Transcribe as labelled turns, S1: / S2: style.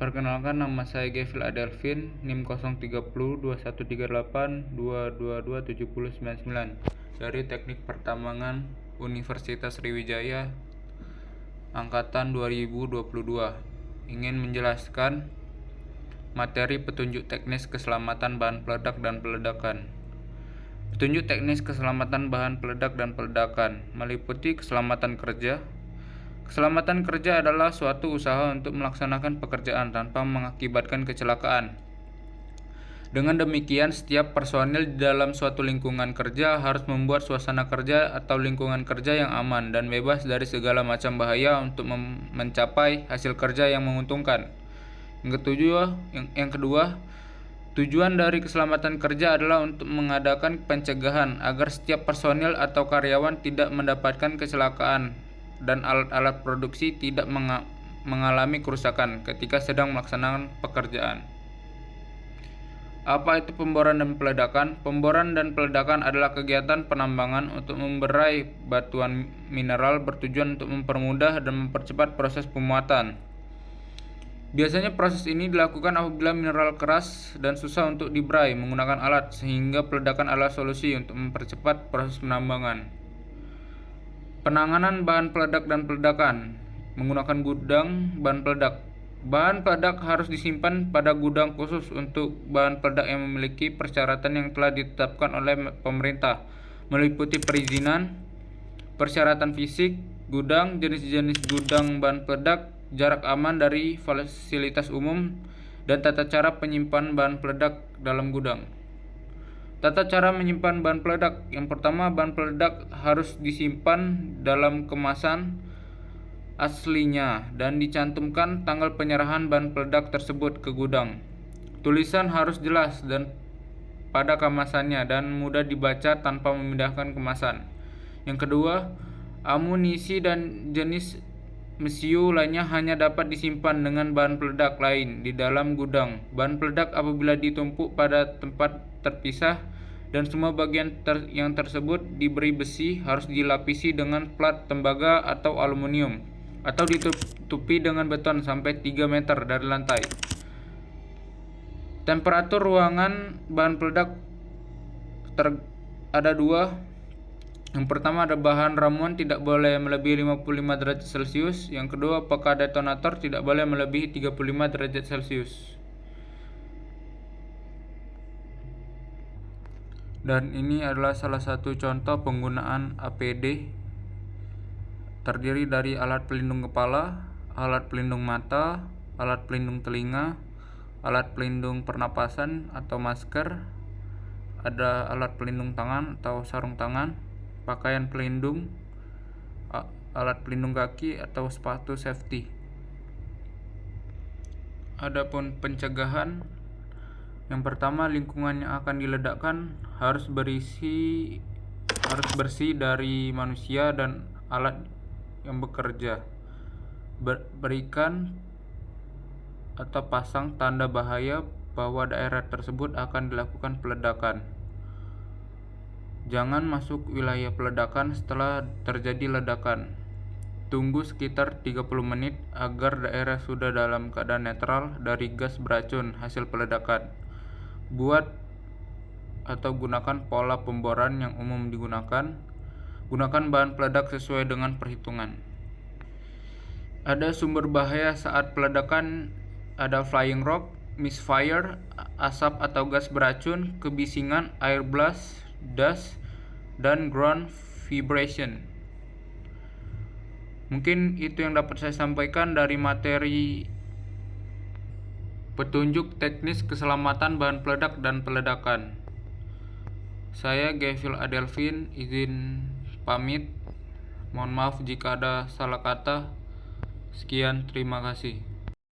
S1: Perkenalkan, nama saya Gevil Adelvin, NIM 0302138222799 dari Teknik Pertambangan Universitas Sriwijaya Angkatan 2022. Ingin menjelaskan materi petunjuk teknis keselamatan bahan peledak dan peledakan. Petunjuk teknis keselamatan bahan peledak dan peledakan meliputi keselamatan kerja. Keselamatan kerja adalah suatu usaha untuk melaksanakan pekerjaan tanpa mengakibatkan kecelakaan. Dengan demikian, setiap personil di dalam suatu lingkungan kerja harus membuat suasana kerja atau lingkungan kerja yang aman dan bebas dari segala macam bahaya untuk mencapai hasil kerja yang menguntungkan. Yang kedua, tujuan dari keselamatan kerja adalah untuk mengadakan pencegahan agar setiap personil atau karyawan tidak mendapatkan kecelakaan dan alat-alat produksi tidak mengalami kerusakan ketika sedang melaksanakan pekerjaan. Apa itu pemboran dan peledakan? Pemboran dan peledakan adalah kegiatan penambangan untuk memberai batuan mineral bertujuan untuk mempermudah dan mempercepat proses pemuatan. Biasanya proses ini dilakukan apabila mineral keras dan susah untuk diberai menggunakan alat, sehingga peledakan adalah solusi untuk mempercepat proses penambangan. Penanganan bahan peledak dan peledakan menggunakan gudang bahan peledak. Bahan peledak harus disimpan pada gudang khusus untuk bahan peledak yang memiliki persyaratan yang telah ditetapkan oleh pemerintah, meliputi perizinan, persyaratan fisik gudang, jenis-jenis gudang bahan peledak, jarak aman dari fasilitas umum, dan tata cara penyimpanan bahan peledak dalam gudang. Tata cara menyimpan bahan peledak. Yang pertama, bahan peledak harus disimpan dalam kemasan aslinya dan dicantumkan tanggal penyerahan bahan peledak tersebut ke gudang. Tulisan harus jelas dan pada kemasannya dan mudah dibaca tanpa memindahkan kemasan. Yang kedua, amunisi dan jenis mesiu lainnya hanya dapat disimpan dengan bahan peledak lain di dalam gudang. Bahan peledak apabila ditumpuk pada tempat terpisah dan semua bagian yang tersebut diberi besi harus dilapisi dengan plat tembaga atau aluminium atau ditutupi dengan beton sampai 3 meter dari lantai. Temperatur ruangan bahan peledak ada dua. Yang pertama, ada bahan ramuan tidak boleh melebihi 55 derajat Celcius. Yang kedua, peka detonator tidak boleh melebihi 35 derajat Celcius. Dan ini adalah salah satu contoh penggunaan APD. Terdiri dari alat pelindung kepala, alat pelindung mata, alat pelindung telinga, alat pelindung pernapasan atau masker, ada alat pelindung tangan atau sarung tangan, pakaian pelindung, alat pelindung kaki atau sepatu safety. Adapun pencegahan, yang pertama, lingkungan yang akan diledakkan harus bersih dari manusia dan alat yang bekerja. Berikan atau pasang tanda bahaya bahwa daerah tersebut akan dilakukan peledakan. Jangan masuk wilayah peledakan setelah terjadi ledakan. Tunggu sekitar 30 menit agar daerah sudah dalam keadaan netral dari gas beracun hasil peledakan. Buat atau gunakan pola pemboran yang umum digunakan. Gunakan bahan peledak sesuai dengan perhitungan. Ada sumber bahaya saat peledakan, ada flying rock, misfire, asap atau gas beracun, kebisingan, air blast, dust, dan ground vibration. Mungkin itu yang dapat saya sampaikan dari materi petunjuk teknis keselamatan bahan peledak dan peledakan. Saya Gevil Adelvin, izin pamit. Mohon maaf jika ada salah kata. Sekian, terima kasih.